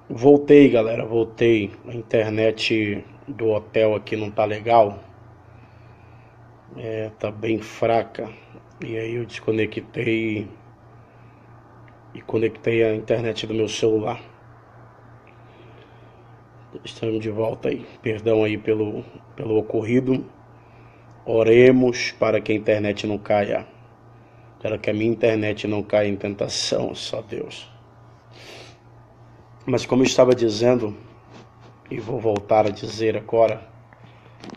Voltei, galera, voltei. A internet do hotel aqui não tá legal, tá bem fraca. E aí eu desconectei e conectei a internet do meu celular. Estamos de volta aí. Perdão aí pelo ocorrido. Oremos para que a internet não caia. Para que a minha internet não caia em tentação, só Deus. Mas como eu estava dizendo, e vou voltar a dizer agora,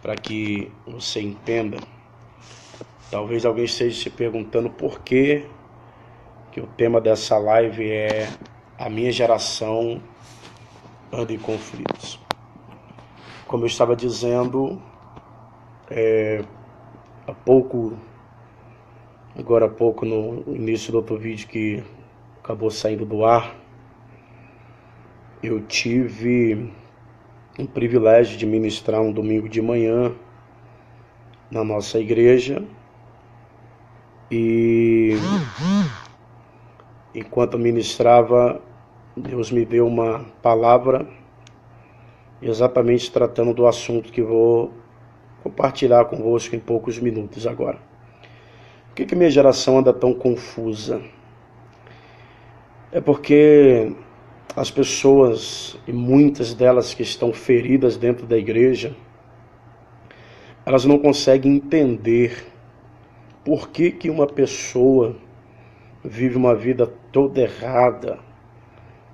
para que você entenda. Talvez alguém esteja se perguntando por que o tema dessa live é a minha geração anda em conflitos. Como eu estava dizendo agora há pouco no início do outro vídeo que acabou saindo do ar, eu tive o privilégio de ministrar um domingo de manhã na nossa igreja. E enquanto eu ministrava, Deus me deu uma palavra exatamente tratando do assunto que vou compartilhar convosco em poucos minutos agora. Por que minha geração anda tão confusa? É porque as pessoas, e muitas delas que estão feridas dentro da igreja, elas não conseguem entender por que uma pessoa vive uma vida toda errada.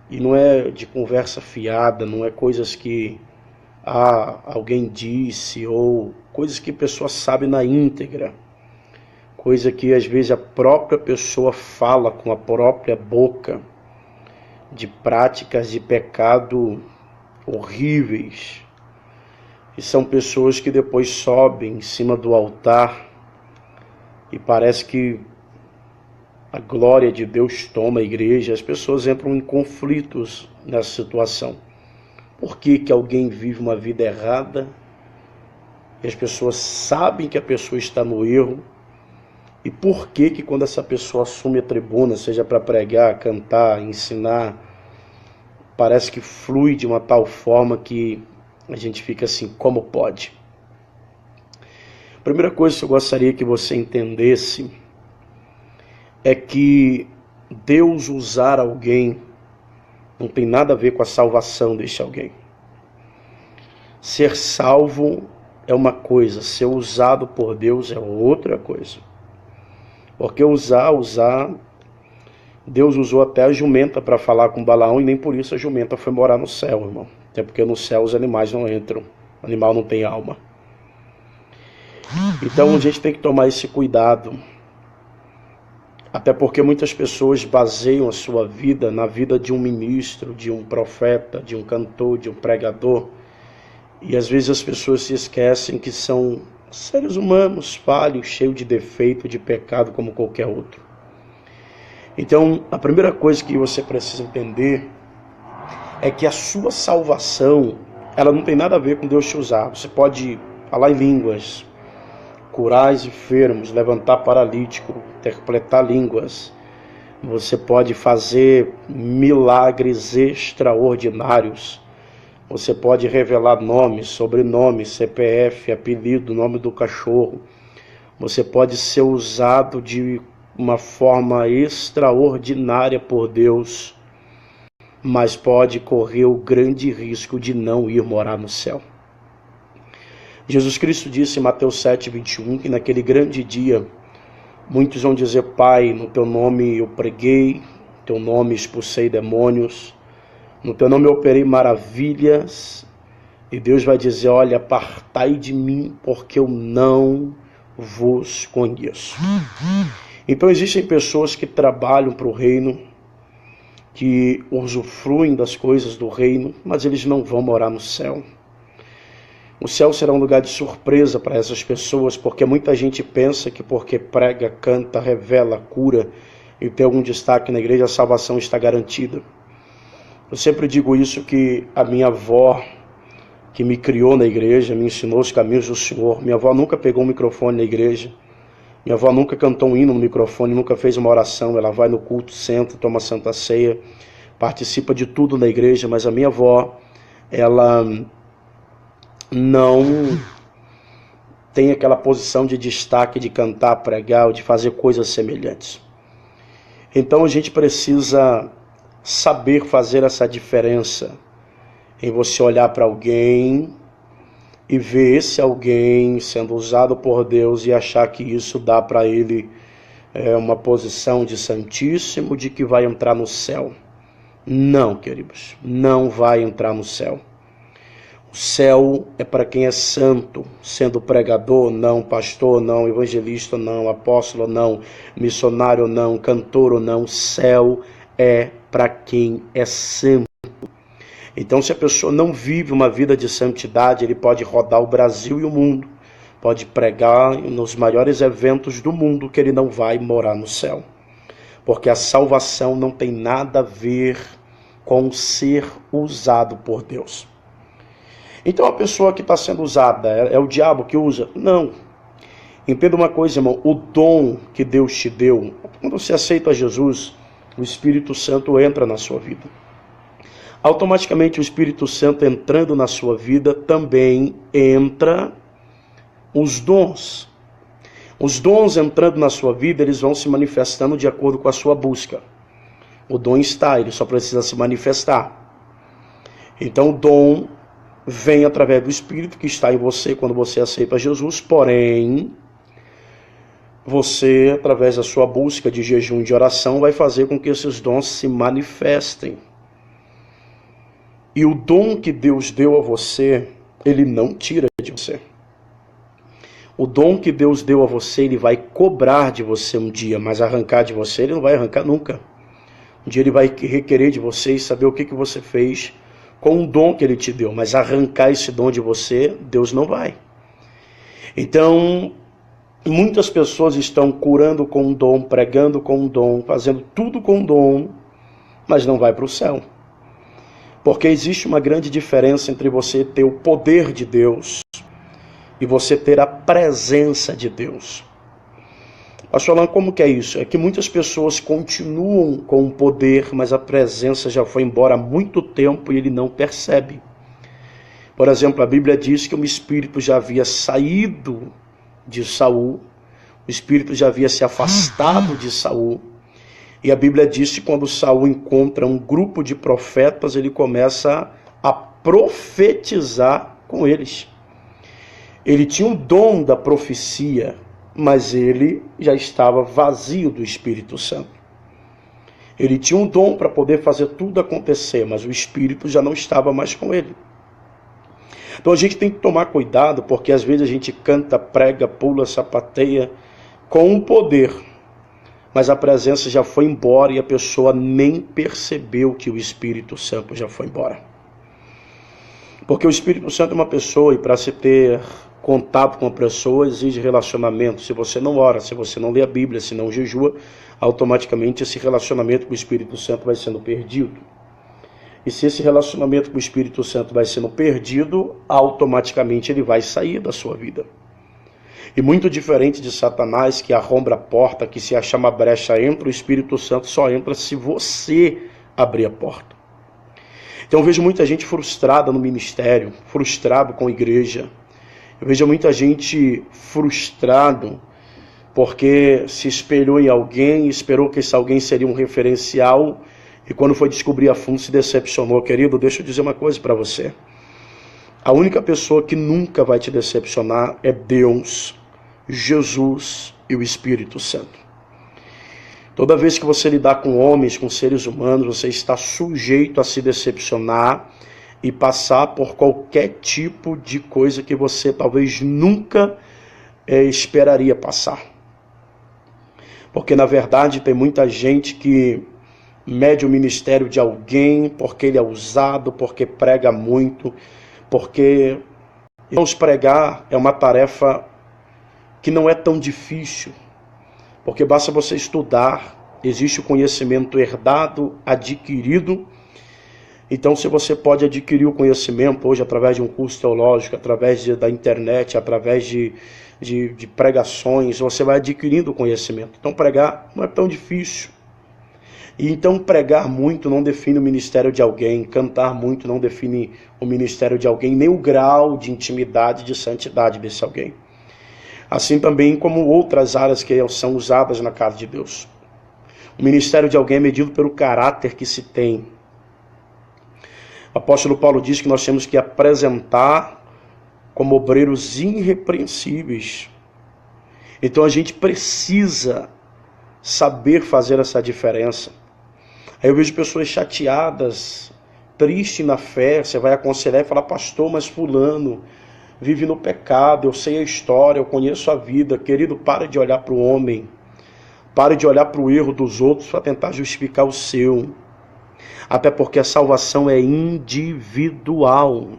E não é de conversa fiada, não é coisas que alguém disse, ou coisas que a pessoa sabe na íntegra. Coisa que às vezes a própria pessoa fala com a própria boca, de práticas de pecado horríveis. E são pessoas que depois sobem em cima do altar e parece que a glória de Deus toma a igreja. As pessoas entram em conflitos nessa situação. Por que alguém vive uma vida errada e as pessoas sabem que a pessoa está no erro? E por que quando essa pessoa assume a tribuna, seja para pregar, cantar, ensinar, parece que flui de uma tal forma que a gente fica assim, como pode? A primeira coisa que eu gostaria que você entendesse é que Deus usar alguém não tem nada a ver com a salvação deste alguém. Ser salvo é uma coisa, ser usado por Deus é outra coisa. Porque usar, Deus usou até a jumenta para falar com Balaão e nem por isso a jumenta foi morar no céu, irmão. Até porque no céu os animais não entram, o animal não tem alma. Então a gente tem que tomar esse cuidado. Até porque muitas pessoas baseiam a sua vida na vida de um ministro, de um profeta, de um cantor, de um pregador. E às vezes as pessoas se esquecem que são seres humanos, falhos, cheios de defeito, de pecado como qualquer outro. Então, a primeira coisa que você precisa entender é que a sua salvação, ela não tem nada a ver com Deus te usar. Você pode falar em línguas, curar enfermos, levantar paralítico, interpretar línguas. Você pode fazer milagres extraordinários. Você pode revelar nomes, sobrenomes, CPF, apelido, nome do cachorro. Você pode ser usado de uma forma extraordinária por Deus, mas pode correr o grande risco de não ir morar no céu. Jesus Cristo disse em Mateus 7:21 que naquele grande dia muitos vão dizer: Pai, no teu nome eu preguei, no teu nome expulsei demônios, no teu nome eu operei maravilhas. E Deus vai dizer: olha, apartai de mim, porque eu não vos conheço. Então existem pessoas que trabalham para o reino, que usufruem das coisas do reino, mas eles não vão morar no céu. O céu será um lugar de surpresa para essas pessoas, porque muita gente pensa que porque prega, canta, revela, cura e tem algum destaque na igreja, a salvação está garantida. Eu sempre digo isso, que a minha avó, que me criou na igreja, me ensinou os caminhos do Senhor. Minha avó nunca pegou um microfone na igreja. Minha avó nunca cantou um hino no microfone, nunca fez uma oração. Ela vai no culto, senta, toma santa ceia, participa de tudo na igreja, mas a minha avó, ela não tem aquela posição de destaque de cantar, pregar ou de fazer coisas semelhantes. Então a gente precisa saber fazer essa diferença em você olhar para alguém e ver esse alguém sendo usado por Deus e achar que isso dá para ele uma posição de santíssimo, de que vai entrar no céu. Não, queridos, não vai entrar no céu. O céu é para quem é santo, sendo pregador, não, pastor, não, evangelista, não, apóstolo, não, missionário, não, cantor, não. O céu é para quem é santo. Então, se a pessoa não vive uma vida de santidade, ele pode rodar o Brasil e o mundo, pode pregar nos maiores eventos do mundo, que ele não vai morar no céu. Porque a salvação não tem nada a ver com ser usado por Deus. Então a pessoa que está sendo usada é o diabo que usa? Não. Entenda uma coisa, irmão, o dom que Deus te deu, quando você aceita Jesus, o Espírito Santo entra na sua vida. Automaticamente o Espírito Santo entrando na sua vida, também entra os dons. Os dons entrando na sua vida, eles vão se manifestando de acordo com a sua busca. O dom está, ele só precisa se manifestar. Então o dom vem através do Espírito que está em você quando você aceita Jesus, porém, você, através da sua busca de jejum e de oração, vai fazer com que esses dons se manifestem. E o dom que Deus deu a você, ele não tira de você. O dom que Deus deu a você, ele vai cobrar de você um dia, mas arrancar de você, ele não vai arrancar nunca. Um dia ele vai requerer de você e saber o que você fez com o dom que ele te deu, mas arrancar esse dom de você, Deus não vai. Então, muitas pessoas estão curando com um dom, pregando com um dom, fazendo tudo com um dom, mas não vai para o céu. Porque existe uma grande diferença entre você ter o poder de Deus e você ter a presença de Deus. Pastor Alan, como que é isso? É que muitas pessoas continuam com o poder, mas a presença já foi embora há muito tempo e ele não percebe. Por exemplo, a Bíblia diz que um espírito já havia saído de Saul, o espírito já havia se afastado de Saul. E a Bíblia diz que quando Saul encontra um grupo de profetas, ele começa a profetizar com eles. Ele tinha o dom da profecia, mas ele já estava vazio do Espírito Santo. Ele tinha um dom para poder fazer tudo acontecer, mas o Espírito já não estava mais com ele. Então a gente tem que tomar cuidado, porque às vezes a gente canta, prega, pula, sapateia com o poder, mas a presença já foi embora e a pessoa nem percebeu que o Espírito Santo já foi embora. Porque o Espírito Santo é uma pessoa e para se ter contato com a pessoa exige relacionamento. Se você não ora, se você não lê a Bíblia, se não jejua, automaticamente esse relacionamento com o Espírito Santo vai sendo perdido. E se esse relacionamento com o Espírito Santo vai sendo perdido, automaticamente ele vai sair da sua vida. E muito diferente de Satanás, que arromba a porta, que se achar uma brecha entra, o Espírito Santo só entra se você abrir a porta. Então eu vejo muita gente frustrada no ministério, frustrado com a igreja. Eu vejo muita gente frustrado porque se espelhou em alguém, esperou que esse alguém seria um referencial e quando foi descobrir a fundo se decepcionou. Querido, deixa eu dizer uma coisa para você. A única pessoa que nunca vai te decepcionar é Deus, Jesus e o Espírito Santo. Toda vez que você lidar com homens, com seres humanos, você está sujeito a se decepcionar e passar por qualquer tipo de coisa que você talvez nunca esperaria passar. Porque na verdade tem muita gente que mede o ministério de alguém porque ele é usado, porque prega muito, porque irmãos, pregar é uma tarefa que não é tão difícil, porque basta você estudar, existe o conhecimento herdado, adquirido. Então, se você pode adquirir o conhecimento hoje através de um curso teológico, através da internet, através de pregações, você vai adquirindo o conhecimento. Então, pregar não é tão difícil. E então pregar muito não define o ministério de alguém, cantar muito não define o ministério de alguém, nem o grau de intimidade, de santidade desse alguém. Assim também como outras áreas que são usadas na casa de Deus. O ministério de alguém é medido pelo caráter que se tem. O apóstolo Paulo diz que nós temos que apresentar como obreiros irrepreensíveis. Então a gente precisa saber fazer essa diferença. Aí eu vejo pessoas chateadas, tristes na fé, você vai aconselhar e falar, pastor, mas fulano vive no pecado, eu sei a história, eu conheço a vida. Querido, pare de olhar para o homem, pare de olhar para o erro dos outros para tentar justificar o seu. Até porque a salvação é individual.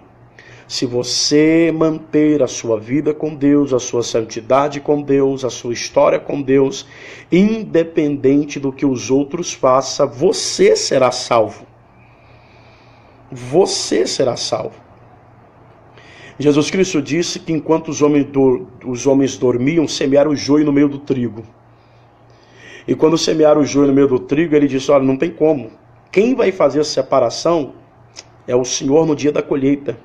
Se você manter a sua vida com Deus, a sua santidade com Deus, a sua história com Deus, independente do que os outros façam, você será salvo. Você será salvo. Jesus Cristo disse que enquanto os homens dormiam, semearam o joio no meio do trigo. E quando semearam o joio no meio do trigo, ele disse, olha, não tem como. Quem vai fazer a separação é o Senhor no dia da colheita.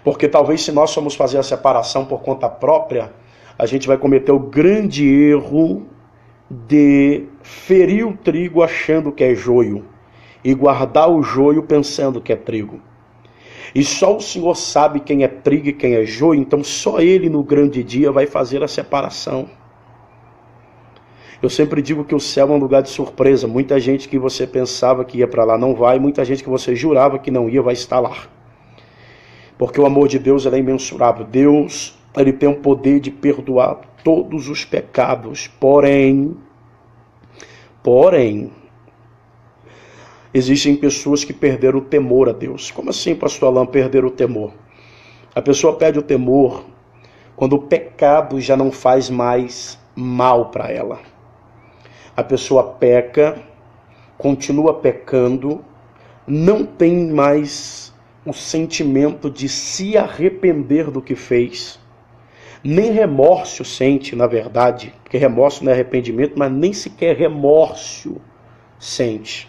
Porque talvez se nós formos fazer a separação por conta própria, a gente vai cometer o grande erro de ferir o trigo achando que é joio e guardar o joio pensando que é trigo. E só o Senhor sabe quem é trigo e quem é joio, então só Ele no grande dia vai fazer a separação. Eu sempre digo que o céu é um lugar de surpresa. Muita gente que você pensava que ia para lá não vai, muita gente que você jurava que não ia vai estar lá. Porque o amor de Deus é imensurável. Deus, Ele tem o poder de perdoar todos os pecados. Porém, existem pessoas que perderam o temor a Deus. Como assim, pastor Alain, perder o temor? A pessoa perde o temor quando o pecado já não faz mais mal para ela. A pessoa peca, continua pecando, não tem mais o sentimento de se arrepender do que fez. Nem remorso sente, na verdade, porque remorso não é arrependimento, mas nem sequer remorso sente.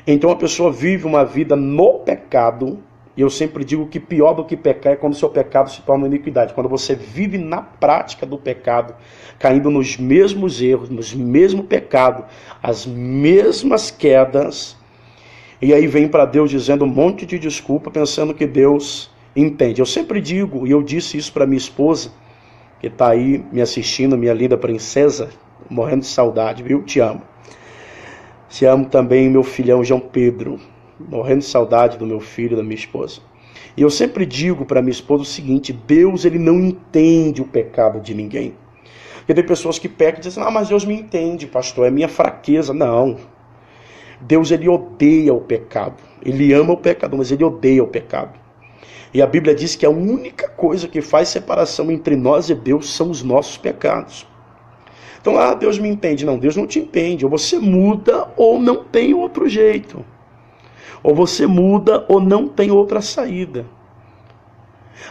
Então a pessoa vive uma vida no pecado, e eu sempre digo que pior do que pecar é quando o seu pecado se torna iniquidade. Quando você vive na prática do pecado, caindo nos mesmos erros, nos mesmos pecados, as mesmas quedas, e aí vem para Deus dizendo um monte de desculpa, pensando que Deus entende. Eu sempre digo, e eu disse isso para minha esposa, que está aí me assistindo, minha linda princesa, morrendo de saudade, viu? Te amo. Te amo também, meu filhão João Pedro, morrendo de saudade do meu filho e da minha esposa. E eu sempre digo para minha esposa o seguinte, Deus, Ele não entende o pecado de ninguém. Porque tem pessoas que pecam e dizem, mas Deus me entende, pastor, é minha fraqueza. Não. Deus, Ele odeia o pecado. Ele ama o pecador, mas Ele odeia o pecado. E a Bíblia diz que a única coisa que faz separação entre nós e Deus são os nossos pecados. Então, Deus me entende. Não, Deus não te entende. Ou você muda ou não tem outro jeito. Ou você muda ou não tem outra saída.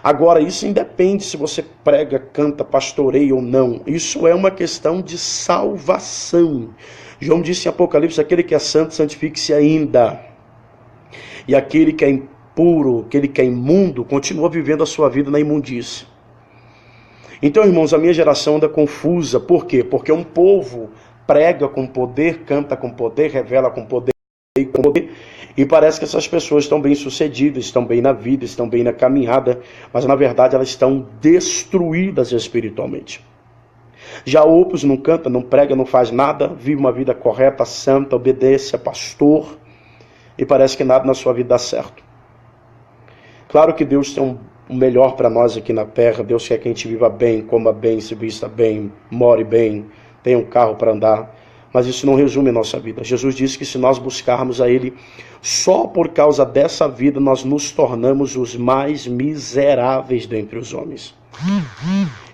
Agora, isso independe se você prega, canta, pastoreia ou não. Isso é uma questão de salvação. João disse em Apocalipse, aquele que é santo, santifique-se ainda. E aquele que é impuro, aquele que é imundo, continua vivendo a sua vida na imundície. Então, irmãos, a minha geração anda confusa. Por quê? Porque um povo prega com poder, canta com poder, revela com poder, e parece que essas pessoas estão bem sucedidas, estão bem na vida, estão bem na caminhada, mas na verdade elas estão destruídas espiritualmente. Já outros não canta, não prega, não faz nada, vive uma vida correta, santa, obedece a pastor, e parece que nada na sua vida dá certo. Claro que Deus tem o melhor para nós aqui na terra. Deus quer que a gente viva bem, coma bem, se vista bem, more bem, tenha um carro para andar. Mas isso não resume a nossa vida. Jesus disse que se nós buscarmos a Ele, só por causa dessa vida nós nos tornamos os mais miseráveis dentre os homens.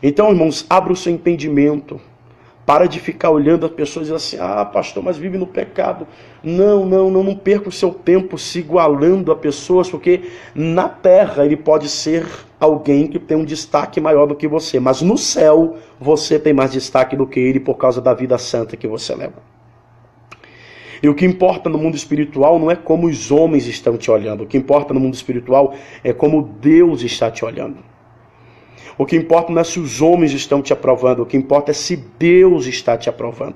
Então, irmãos, abra o seu entendimento. Para de ficar olhando as pessoas e dizer assim, pastor, mas vive no pecado. Não perca o seu tempo se igualando a pessoas, porque na terra ele pode ser alguém que tem um destaque maior do que você, mas no céu você tem mais destaque do que ele por causa da vida santa que você leva. E o que importa no mundo espiritual não é como os homens estão te olhando. O que importa no mundo espiritual é como Deus está te olhando. O que importa não é se os homens estão te aprovando. O que importa é se Deus está te aprovando.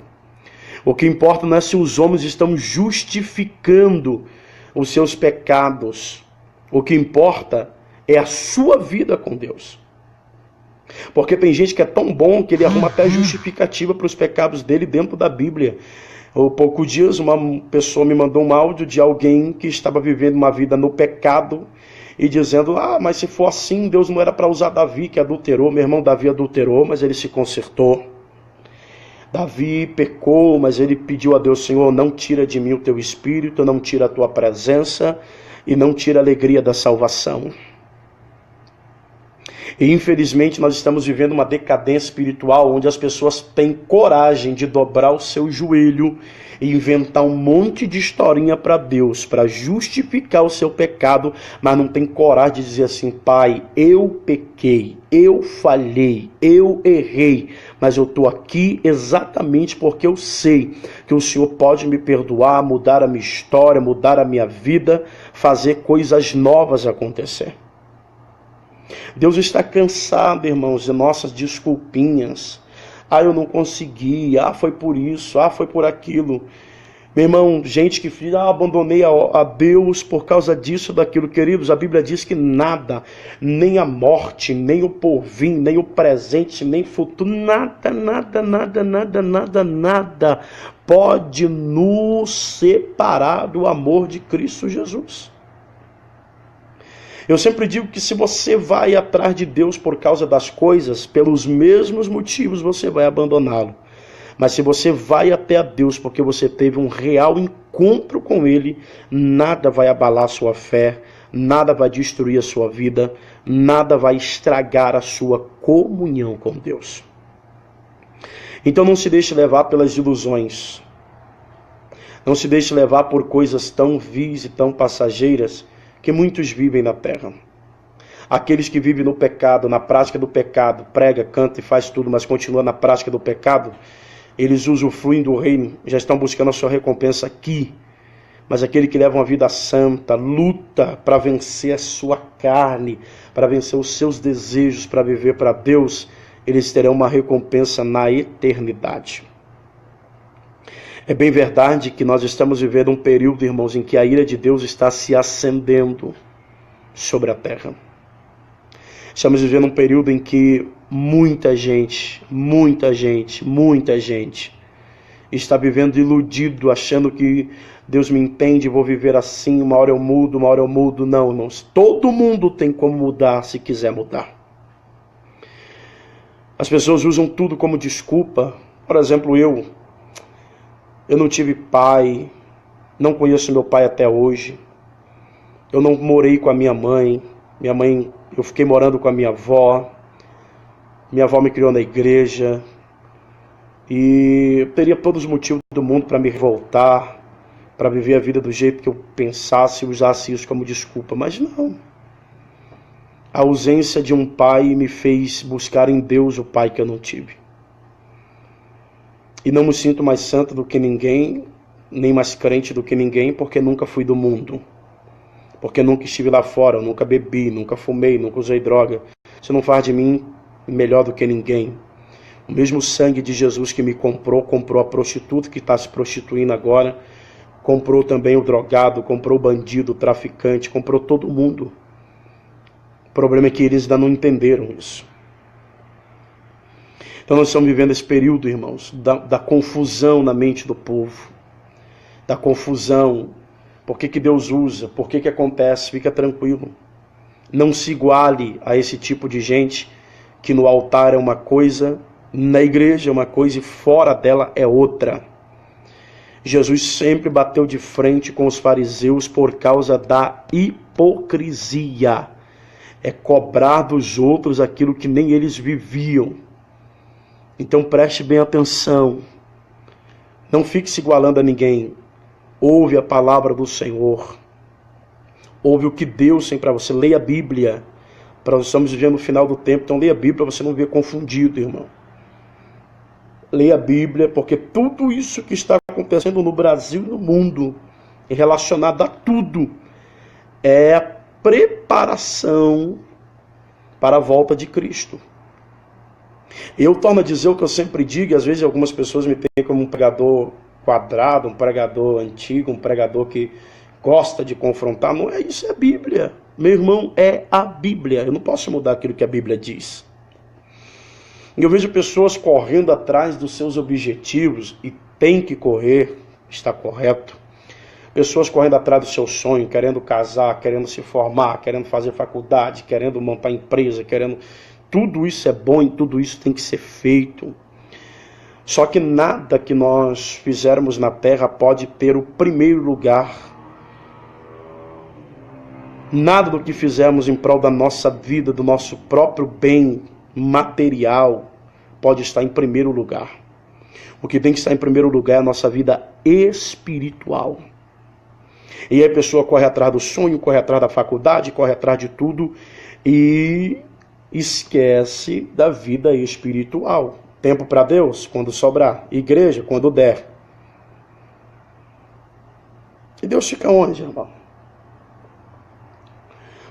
O que importa não é se os homens estão justificando os seus pecados. O que importa é a sua vida com Deus. Porque tem gente que é tão bom que ele arruma até justificativa para os pecados dele dentro da Bíblia. Há poucos dias uma pessoa me mandou um áudio de alguém que estava vivendo uma vida no pecado e dizendo, mas se for assim, Deus não era para usar Davi que adulterou. Meu irmão, Davi adulterou, mas ele se consertou. Davi pecou, mas ele pediu a Deus, Senhor, não tira de mim o teu espírito, não tira a tua presença e não tira a alegria da salvação. E infelizmente nós estamos vivendo uma decadência espiritual onde as pessoas têm coragem de dobrar o seu joelho e inventar um monte de historinha para Deus, para justificar o seu pecado, mas não tem coragem de dizer assim, Pai, eu pequei, eu falhei, eu errei, mas eu estou aqui exatamente porque eu sei que o Senhor pode me perdoar, mudar a minha história, mudar a minha vida, fazer coisas novas acontecer. Deus está cansado, irmãos, de nossas desculpinhas. Eu não consegui, foi por isso, foi por aquilo. Meu irmão, gente que diz, abandonei a Deus por causa disso, daquilo. Queridos, a Bíblia diz que nada, nem a morte, nem o porvir, nem o presente, nem o futuro, nada pode nos separar do amor de Cristo Jesus. Eu sempre digo que se você vai atrás de Deus por causa das coisas, pelos mesmos motivos você vai abandoná-lo. Mas se você vai até a Deus porque você teve um real encontro com Ele, nada vai abalar a sua fé, nada vai destruir a sua vida, nada vai estragar a sua comunhão com Deus. Então não se deixe levar pelas ilusões. Não se deixe levar por coisas tão vis e tão passageiras que muitos vivem na terra. Aqueles que vivem no pecado, na prática do pecado, prega, canta e faz tudo, mas continua na prática do pecado, eles usufruem do reino, já estão buscando a sua recompensa aqui. Mas aquele que leva uma vida santa, luta para vencer a sua carne, para vencer os seus desejos, para viver para Deus, eles terão uma recompensa na eternidade. É bem verdade que nós estamos vivendo um período, irmãos, em que a ira de Deus está se acendendo sobre a terra. Estamos vivendo um período em que muita gente está vivendo iludido, achando que Deus me entende, vou viver assim, uma hora eu mudo, uma hora eu mudo. Não, irmãos, todo mundo tem como mudar se quiser mudar. As pessoas usam tudo como desculpa. Por exemplo, eu não tive pai, não conheço meu pai até hoje. Eu não morei com a minha mãe. Eu fiquei morando com a minha avó. Minha avó me criou na igreja. E eu teria todos os motivos do mundo para me revoltar, para viver a vida do jeito que eu pensasse e usasse isso como desculpa. Mas não. A ausência de um pai me fez buscar em Deus o pai que eu não tive. E não me sinto mais santo do que ninguém, nem mais crente do que ninguém, porque nunca fui do mundo. Porque nunca estive lá fora, nunca bebi, nunca fumei, nunca usei droga. Isso não faz de mim melhor do que ninguém. O mesmo sangue de Jesus que me comprou a prostituta que está se prostituindo agora, comprou também o drogado, comprou o bandido, o traficante, comprou todo mundo. O problema é que eles ainda não entenderam isso. Então nós estamos vivendo esse período, irmãos, da confusão na mente do povo. Da confusão. Por que Deus usa? Por que acontece? Fica tranquilo. Não se iguale a esse tipo de gente que no altar é uma coisa, na igreja é uma coisa e fora dela é outra. Jesus sempre bateu de frente com os fariseus por causa da hipocrisia. É cobrar dos outros aquilo que nem eles viviam. Então preste bem atenção. Não fique se igualando a ninguém. Ouve a palavra do Senhor. Ouve o que Deus tem para você. Leia a Bíblia. Nós estamos vivendo no final do tempo, então leia a Bíblia para você não ver confundido, irmão. leia a Bíblia, porque tudo isso que está acontecendo no Brasil e no mundo, relacionado a tudo, é a preparação para a volta de Cristo. Eu torno a dizer o que eu sempre digo, e às vezes algumas pessoas me têm como um pregador quadrado, um pregador antigo, um pregador que gosta de confrontar. Não é isso, é a Bíblia. Meu irmão, é a Bíblia. Eu não posso mudar aquilo que a Bíblia diz. E eu vejo pessoas correndo atrás dos seus objetivos, e tem que correr, está correto. Pessoas correndo atrás do seu sonho, querendo casar, querendo se formar, querendo fazer faculdade, querendo montar empresa, querendo... Tudo isso é bom e tudo isso tem que ser feito. Só que nada que nós fizermos na terra pode ter o primeiro lugar. Nada do que fizermos em prol da nossa vida, do nosso próprio bem material, pode estar em primeiro lugar. O que tem que estar em primeiro lugar é a nossa vida espiritual. E aí a pessoa corre atrás do sonho, corre atrás da faculdade, corre atrás de tudo e esquece da vida espiritual. Tempo para Deus, quando sobrar. Igreja, quando der. E Deus fica onde, irmão?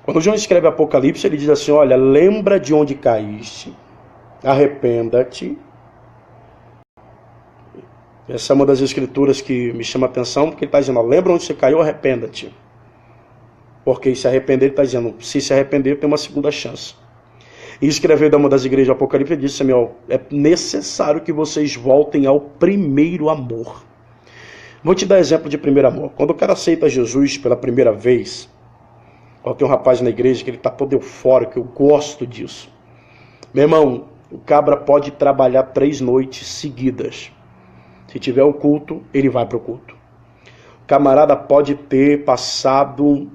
Quando João escreve Apocalipse, ele diz assim, olha, lembra de onde caíste, arrependa-te. Essa é uma das escrituras que me chama a atenção, porque ele está dizendo, lembra onde você caiu, arrependa-te. Porque se arrepender, ele está dizendo, se arrepender, tem uma segunda chance. E escrever da uma das igrejas do Apocalipse, ele disse, Samuel, é necessário que vocês voltem ao primeiro amor. Vou te dar exemplo de primeiro amor. Quando o cara aceita Jesus pela primeira vez, tem um rapaz na igreja que ele está todo eufórico, eu gosto disso. Meu irmão, o cabra pode trabalhar 3 noites seguidas. Se tiver o culto, ele vai para o culto. O camarada pode ter passado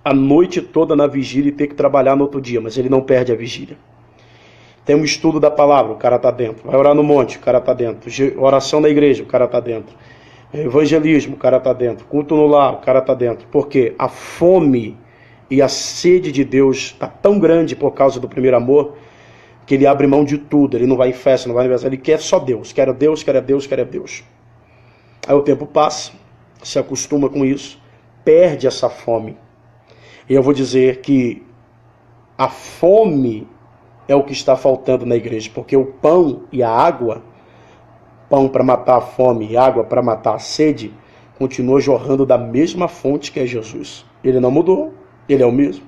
a noite toda na vigília e ter que trabalhar no outro dia, mas ele não perde a vigília. Tem um estudo da palavra, o cara está dentro. Vai orar no monte, o cara está dentro. Oração na igreja, o cara está dentro. Evangelismo, o cara está dentro. Culto no lar, o cara está dentro. Porque a fome e a sede de Deus está tão grande por causa do primeiro amor, que ele abre mão de tudo. Ele não vai em festa, não vai em aniversário, ele quer só Deus. Quer Deus, quer Deus, quer Deus. Aí o tempo passa, se acostuma com isso, perde essa fome. E eu vou dizer que a fome é o que está faltando na igreja, porque o pão e a água, pão para matar a fome e água para matar a sede, continua jorrando da mesma fonte que é Jesus. Ele não mudou, ele é o mesmo.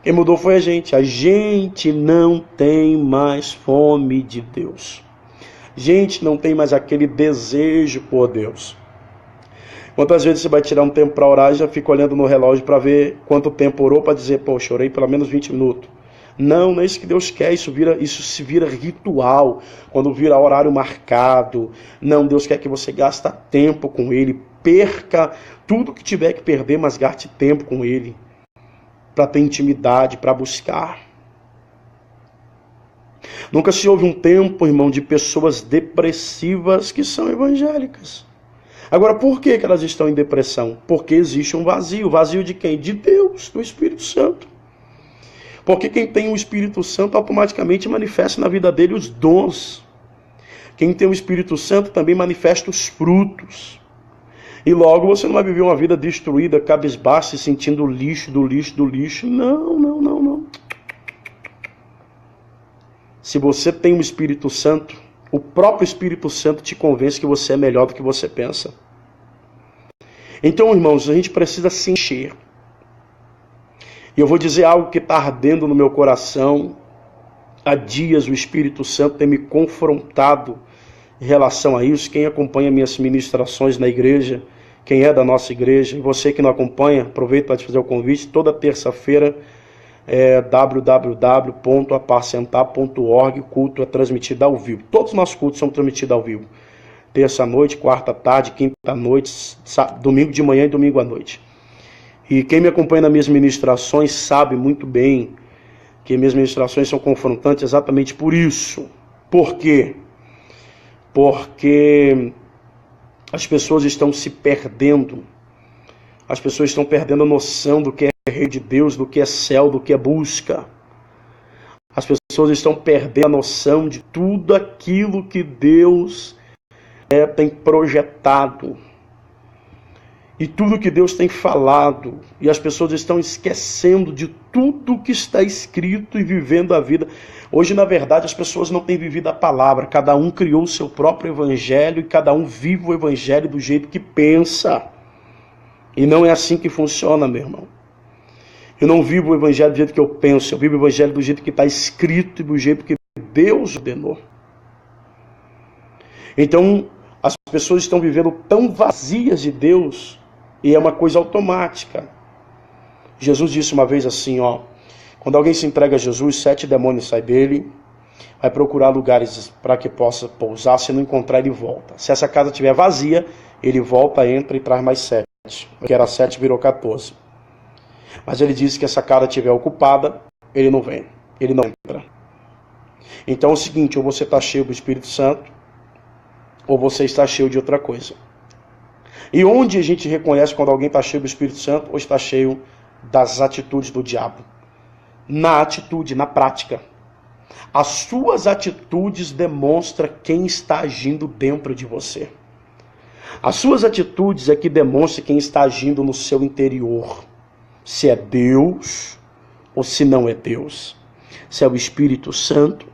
Quem mudou foi a gente. A gente não tem mais fome de Deus. A gente não tem mais aquele desejo por Deus. Quantas vezes você vai tirar um tempo para orar e já fica olhando no relógio para ver quanto tempo orou, para dizer, poxa, orei pelo menos 20 minutos. Não, não é isso que Deus quer, isso se vira ritual, quando vira horário marcado. Não, Deus quer que você gaste tempo com Ele, perca tudo que tiver que perder, mas gaste tempo com Ele, para ter intimidade, para buscar. Nunca se houve um tempo, irmão, de pessoas depressivas que são evangélicas. Agora, por que elas estão em depressão? Porque existe um vazio. Vazio de quem? De Deus, do Espírito Santo. Porque quem tem o Espírito Santo automaticamente manifesta na vida dele os dons. Quem tem o Espírito Santo também manifesta os frutos. E logo você não vai viver uma vida destruída, cabisbaixa, se sentindo o lixo do lixo do lixo. Não, não, não, não. Se você tem o Espírito Santo, o próprio Espírito Santo te convence que você é melhor do que você pensa. Então, irmãos, a gente precisa se encher. E eu vou dizer algo que está ardendo no meu coração. Há dias o Espírito Santo tem me confrontado em relação a isso. Quem acompanha minhas ministrações na igreja, quem é da nossa igreja, e você que não acompanha, aproveito para te fazer o convite. Toda terça-feira é www.apacentar.org, o culto é transmitido ao vivo. Todos os nossos cultos são transmitidos ao vivo. Terça-noite, quarta-tarde, quinta-noite, domingo de manhã e domingo à noite. E quem me acompanha nas minhas ministrações sabe muito bem que minhas ministrações são confrontantes exatamente por isso. Por quê? Porque as pessoas estão se perdendo. As pessoas estão perdendo a noção do que é reino de Deus, do que é céu, do que é busca. As pessoas pessoas estão perdendo a noção de tudo aquilo que Deus tem projetado. E tudo que Deus tem falado. E as pessoas estão esquecendo de tudo que está escrito e vivendo a vida. Hoje, na verdade, as pessoas não têm vivido a palavra. Cada um criou o seu próprio evangelho e cada um vive o evangelho do jeito que pensa. E não é assim que funciona, meu irmão. Eu não vivo o evangelho do jeito que eu penso. Eu vivo o evangelho do jeito que está escrito e do jeito que Deus ordenou. Então, as pessoas estão vivendo tão vazias de Deus. E é uma coisa automática. Jesus disse uma vez assim, quando alguém se entrega a Jesus, 7 demônios saem dele, vai procurar lugares para que possa pousar, se não encontrar ele volta. Se essa casa estiver vazia, ele volta, entra e traz mais 7. Que era 7, virou 14. Mas ele disse que essa casa estiver ocupada, ele não vem, ele não entra. Então é o seguinte, ou você está cheio do Espírito Santo, ou você está cheio de outra coisa. E onde a gente reconhece quando alguém está cheio do Espírito Santo ou está cheio das atitudes do diabo? Na atitude, na prática. As suas atitudes demonstram quem está agindo dentro de você. As suas atitudes é que demonstram quem está agindo no seu interior. Se é Deus ou se não é Deus. Se é o Espírito Santo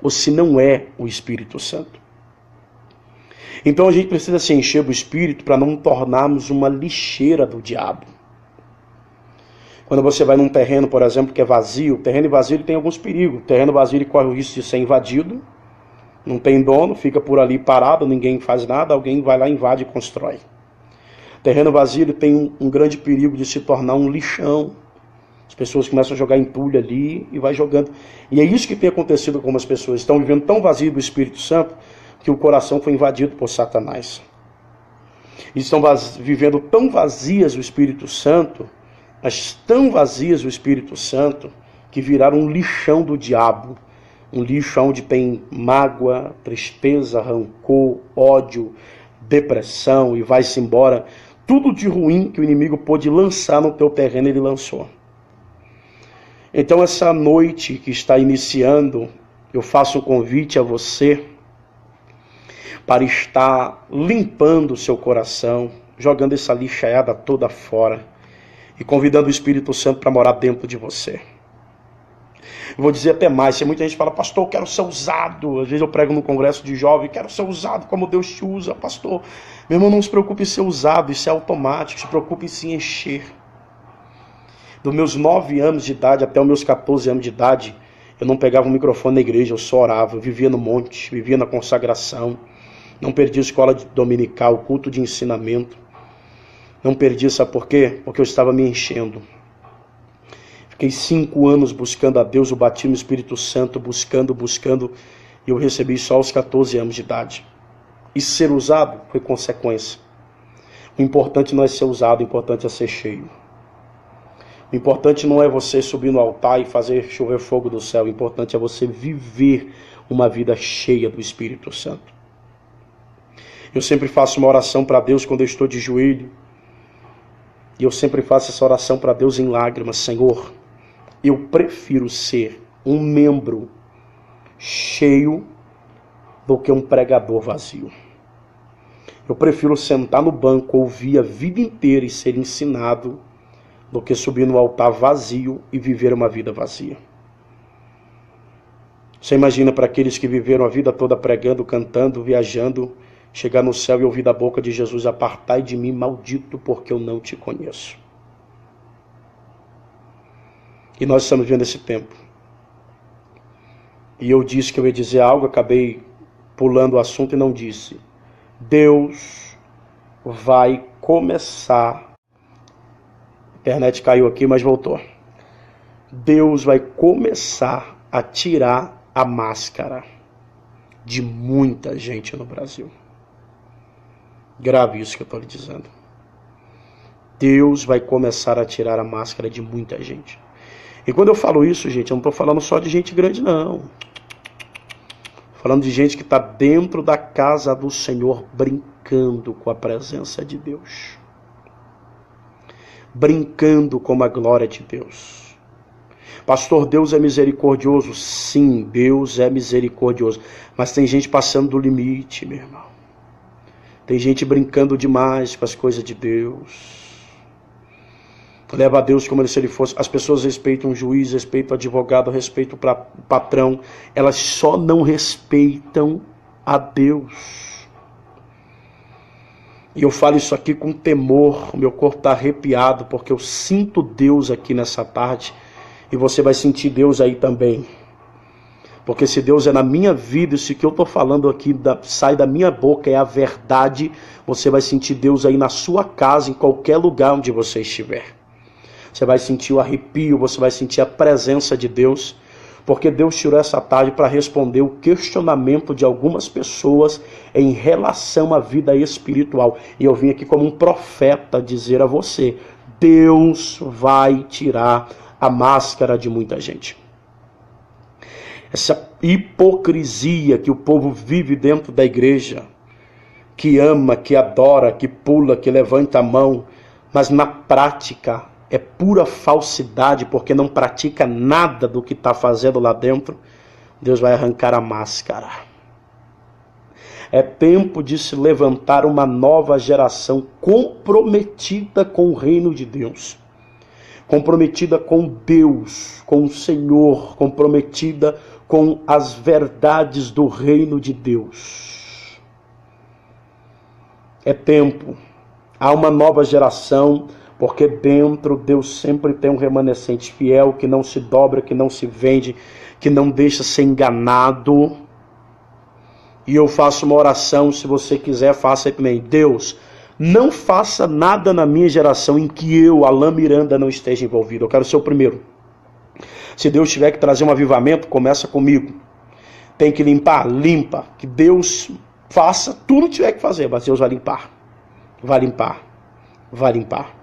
ou se não é o Espírito Santo. Então a gente precisa se encher do Espírito para não tornarmos uma lixeira do diabo. Quando você vai num terreno, por exemplo, que é vazio, o terreno vazio ele tem alguns perigos. O terreno vazio ele corre o risco de ser invadido, não tem dono, fica por ali parado, ninguém faz nada, alguém vai lá, invade e constrói. O terreno vazio ele tem um grande perigo de se tornar um lixão. As pessoas começam a jogar entulho ali e vai jogando. E é isso que tem acontecido com as pessoas. Estão vivendo tão vazio do Espírito Santo que o coração foi invadido por Satanás. E estão vivendo tão vazias do Espírito Santo, mas tão vazias do Espírito Santo, que viraram um lixão do diabo. Um lixo onde tem mágoa, tristeza, rancor, ódio, depressão e vai-se embora. Tudo de ruim que o inimigo pôde lançar no teu terreno, ele lançou. Então essa noite que está iniciando, eu faço um convite a você para estar limpando o seu coração, jogando essa lixaiada toda fora e convidando o Espírito Santo para morar dentro de você. Eu vou dizer até mais, se muita gente fala, pastor, eu quero ser usado. Às vezes eu prego no congresso de jovem, quero ser usado como Deus te usa, pastor. Meu irmão, não se preocupe em ser usado, isso é automático, se preocupe em se encher. Dos meus 9 anos de idade até os meus 14 anos de idade, eu não pegava um microfone na igreja, eu só orava, eu vivia no monte, vivia na consagração. Não perdi a escola dominical, culto de ensinamento. Não perdi, sabe por quê? Porque eu estava me enchendo. Fiquei 5 anos buscando a Deus, o batismo no Espírito Santo, buscando, e eu recebi só aos 14 anos de idade. E ser usado foi consequência. O importante não é ser usado, o importante é ser cheio. O importante não é você subir no altar e fazer chover fogo do céu, o importante é você viver uma vida cheia do Espírito Santo. Eu sempre faço uma oração para Deus quando eu estou de joelho. E eu sempre faço essa oração para Deus em lágrimas. Senhor, eu prefiro ser um membro cheio do que um pregador vazio. Eu prefiro sentar no banco, ouvir a vida inteira e ser ensinado, do que subir no altar vazio e viver uma vida vazia. Você imagina para aqueles que viveram a vida toda pregando, cantando, viajando, chegar no céu e ouvir da boca de Jesus, apartai de mim, maldito, porque eu não te conheço. E nós estamos vivendo esse tempo. E eu disse que eu ia dizer algo, acabei pulando o assunto e não disse. Deus vai começar. A internet caiu aqui, mas voltou. Deus vai começar a tirar a máscara de muita gente no Brasil. Grave isso que eu estou lhe dizendo. Deus vai começar a tirar a máscara de muita gente. E quando eu falo isso, gente, eu não estou falando só de gente grande, não. Falando de gente que está dentro da casa do Senhor, brincando com a presença de Deus. Brincando com a glória de Deus. Pastor, Deus é misericordioso? Sim, Deus é misericordioso. Mas tem gente passando do limite, meu irmão. Tem gente brincando demais com as coisas de Deus. Leva a Deus como se ele fosse. As pessoas respeitam o juiz, respeitam o advogado, respeitam o patrão. Elas só não respeitam a Deus. E eu falo isso aqui com temor. O meu corpo está arrepiado, porque eu sinto Deus aqui nessa tarde. E você vai sentir Deus aí também. Porque se Deus é na minha vida, se o que eu estou falando aqui sai da minha boca é a verdade, você vai sentir Deus aí na sua casa, em qualquer lugar onde você estiver. Você vai sentir o arrepio, você vai sentir a presença de Deus, porque Deus tirou essa tarde para responder o questionamento de algumas pessoas em relação à vida espiritual. E eu vim aqui como um profeta dizer a você, Deus vai tirar a máscara de muita gente. Essa hipocrisia que o povo vive dentro da igreja, que ama, que adora, que pula, que levanta a mão, mas na prática é pura falsidade, porque não pratica nada do que está fazendo lá dentro. Deus vai arrancar a máscara. É tempo de se levantar uma nova geração comprometida com o reino de Deus, comprometida com Deus, com o Senhor, comprometida com as verdades do reino de Deus. É tempo. Há uma nova geração, porque dentro Deus sempre tem um remanescente fiel, que não se dobra, que não se vende, que não deixa ser enganado. E eu faço uma oração, se você quiser, faça aí também. Deus, não faça nada na minha geração em que eu, Alain Miranda, não esteja envolvido. Eu quero ser o primeiro. Se Deus tiver que trazer um avivamento, começa comigo. Tem que limpar? Limpa. Que Deus faça tudo que tiver que fazer, mas Deus vai limpar. Vai limpar. Vai limpar.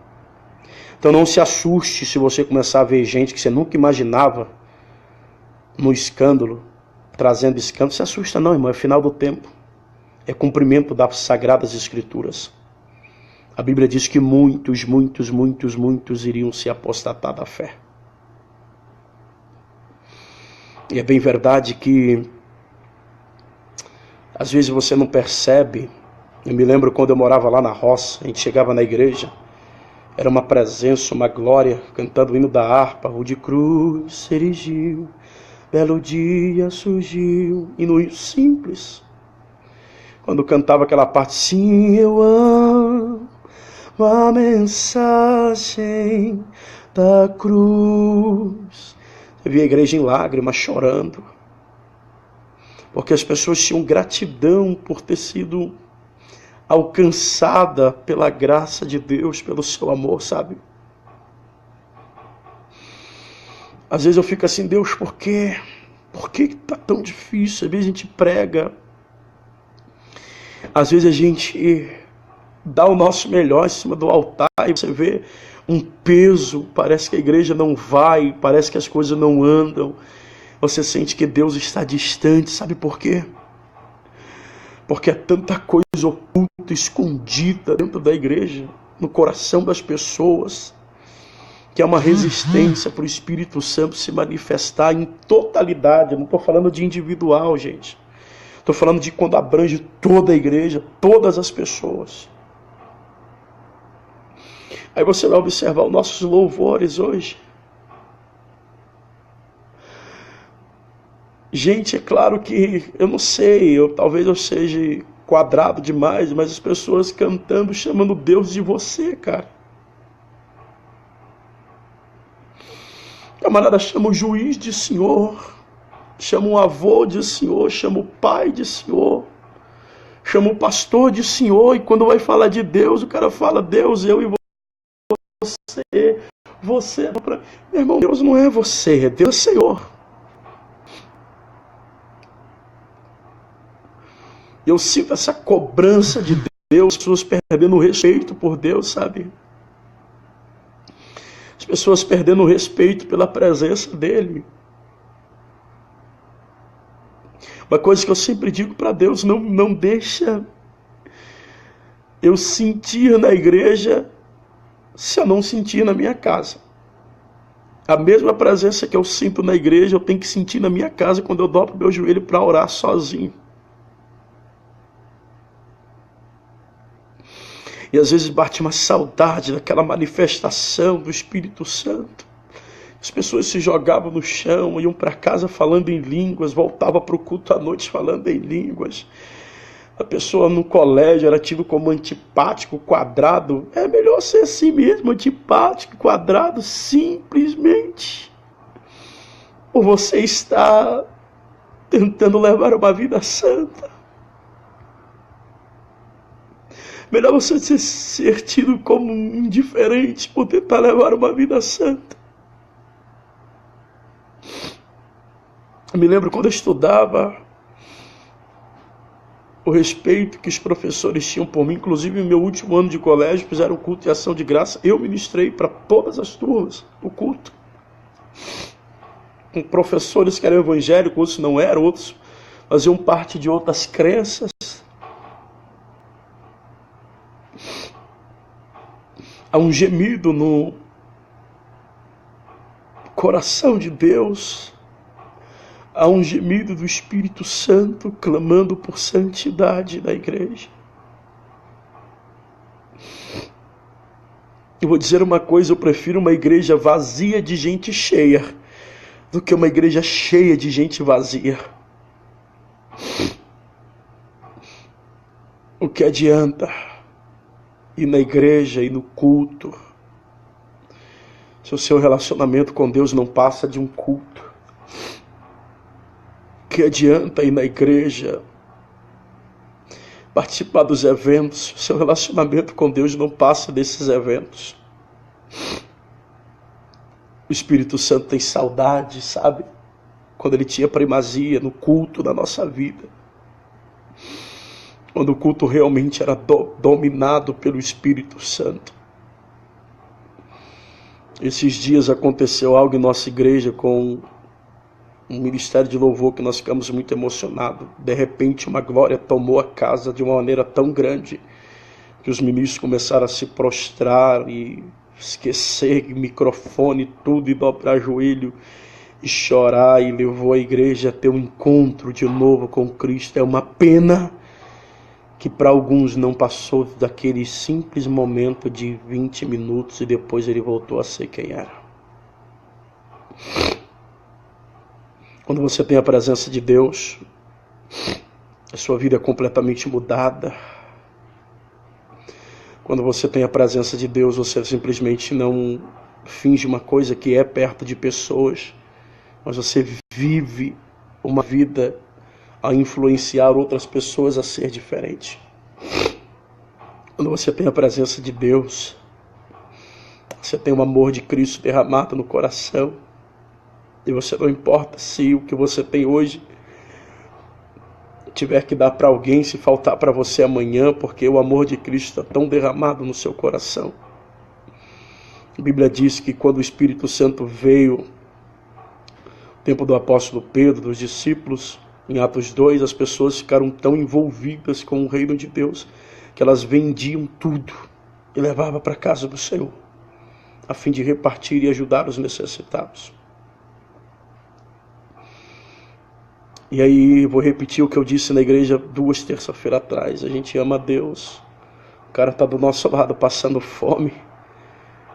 Então não se assuste se você começar a ver gente que você nunca imaginava no escândalo, trazendo escândalo. Se assusta não, irmão, é final do tempo. É cumprimento das Sagradas Escrituras. A Bíblia diz que muitos iriam se apostatar da fé. E é bem verdade que às vezes você não percebe. Eu me lembro quando eu morava lá na roça, a gente chegava na igreja, era uma presença, uma glória, cantando o hino da harpa, o de cruz se erigiu, belo dia surgiu, hino simples. Quando cantava aquela parte, sim, eu amo a mensagem da cruz. Eu vi a igreja em lágrimas, chorando, porque as pessoas tinham gratidão por ter sido alcançada pela graça de Deus, pelo seu amor, sabe? Às vezes eu fico assim, Deus, por quê? Por que está tão difícil? Às vezes a gente prega, às vezes a gente dá o nosso melhor em cima do altar e você vê um peso, parece que a igreja não vai, parece que as coisas não andam, você sente que Deus está distante, sabe por quê? Porque é tanta coisa oculta, escondida dentro da igreja, no coração das pessoas, que é uma resistência para o Espírito Santo se manifestar em totalidade. Eu não estou falando de individual, gente, estou falando de quando abrange toda a igreja, todas as pessoas. Aí você vai observar os nossos louvores hoje. Gente, é claro que eu não sei, talvez eu seja quadrado demais, mas as pessoas cantando, chamando Deus de você, cara. Camarada chama o juiz de senhor, chama o avô de senhor, chama o pai de senhor, chama o pastor de senhor, e quando vai falar de Deus, o cara fala, Deus, eu e você. Meu irmão, Deus não é você, Deus é Senhor. Eu sinto essa cobrança de Deus, as pessoas perdendo o respeito por Deus, sabe? As pessoas perdendo o respeito pela presença dEle. Uma coisa que eu sempre digo para Deus, não deixa eu sentir na igreja se eu não sentir na minha casa. A mesma presença que eu sinto na igreja, eu tenho que sentir na minha casa quando eu dobro meu joelho para orar sozinho. E às vezes bate uma saudade daquela manifestação do Espírito Santo. As pessoas se jogavam no chão, iam para casa falando em línguas, voltavam para o culto à noite falando em línguas. A pessoa no colégio era tido como antipático, quadrado. É melhor ser assim mesmo, antipático, quadrado, simplesmente. Ou você está tentando levar uma vida santa. Melhor você ser tido como indiferente por tentar levar uma vida santa. Eu me lembro quando eu estudava, o respeito que os professores tinham por mim, inclusive no meu último ano de colégio, fizeram culto e ação de graça. Eu ministrei para todas as turmas o culto. Com professores que eram evangélicos, outros não eram, outros faziam parte de outras crenças. Há um gemido no coração de Deus. Há um gemido do Espírito Santo clamando por santidade da igreja. Eu vou dizer uma coisa, eu prefiro uma igreja vazia de gente cheia do que uma igreja cheia de gente vazia. O que adianta ir na igreja e no culto se o seu relacionamento com Deus não passa de um culto? O que adianta ir na igreja, participar dos eventos, se o seu relacionamento com Deus não passa desses eventos? O Espírito Santo tem saudade, sabe? Quando ele tinha primazia no culto da nossa vida. Quando o culto realmente era dominado pelo Espírito Santo. Esses dias aconteceu algo em nossa igreja com um ministério de louvor que nós ficamos muito emocionados. De repente uma glória tomou a casa de uma maneira tão grande que os ministros começaram a se prostrar e esquecer microfone, tudo, e dobrar joelho e chorar, e levou a igreja a ter um encontro de novo com Cristo. É uma pena que para alguns não passou daquele simples momento de 20 minutos e depois ele voltou a ser quem era. Quando você tem a presença de Deus, a sua vida é completamente mudada. Quando você tem a presença de Deus, você simplesmente não finge uma coisa que é perto de pessoas, mas você vive uma vida a influenciar outras pessoas a ser diferente. Quando você tem a presença de Deus, você tem o amor de Cristo derramado no coração, e você não importa se o que você tem hoje tiver que dar para alguém, se faltar para você amanhã, porque o amor de Cristo está tão derramado no seu coração. A Bíblia diz que quando o Espírito Santo veio, no tempo do apóstolo Pedro, dos discípulos, em Atos 2, as pessoas ficaram tão envolvidas com o reino de Deus que elas vendiam tudo e levavam para a casa do Senhor, a fim de repartir e ajudar os necessitados. E aí, vou repetir o que eu disse na igreja 2 terças-feiras atrás. A gente ama a Deus. O cara está do nosso lado passando fome.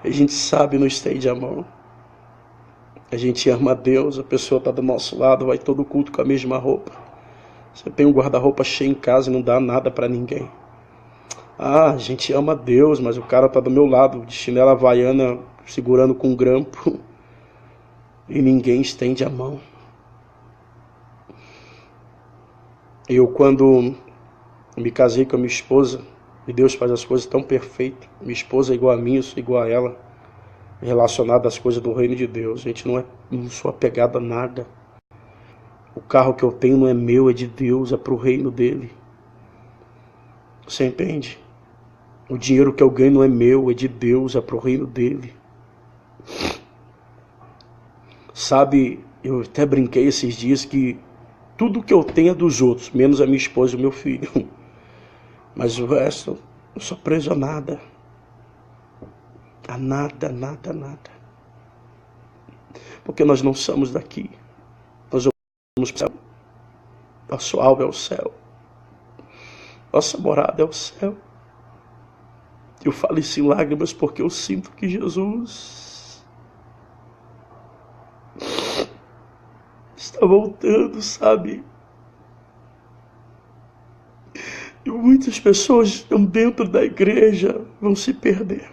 A gente sabe, não estende a mão. A gente ama a Deus. A pessoa está do nosso lado, vai todo culto com a mesma roupa. Você tem um guarda-roupa cheio em casa e não dá nada para ninguém. Ah, a gente ama a Deus, mas o cara está do meu lado, de chinela havaiana, segurando com um grampo. E ninguém estende a mão. Eu, quando me casei com a minha esposa, e Deus faz as coisas tão perfeitas, minha esposa é igual a mim, eu sou igual a ela, relacionado às coisas do reino de Deus. A gente não sou apegado a nada. O carro que eu tenho não é meu, é de Deus, é para o reino dele. Você entende? O dinheiro que eu ganho não é meu, é de Deus, é para o reino dele. Sabe, eu até brinquei esses dias que tudo que eu tenho é dos outros, menos a minha esposa e o meu filho. Mas o resto, eu não sou preso a nada. A nada, nada, nada. porque nós não somos daqui. Nós vamos para o céu. Nosso alvo é o céu. Nossa morada é o céu. Eu falo isso em lágrimas porque eu sinto que Jesus está voltando, sabe? E muitas pessoas estão dentro da igreja, vão se perder.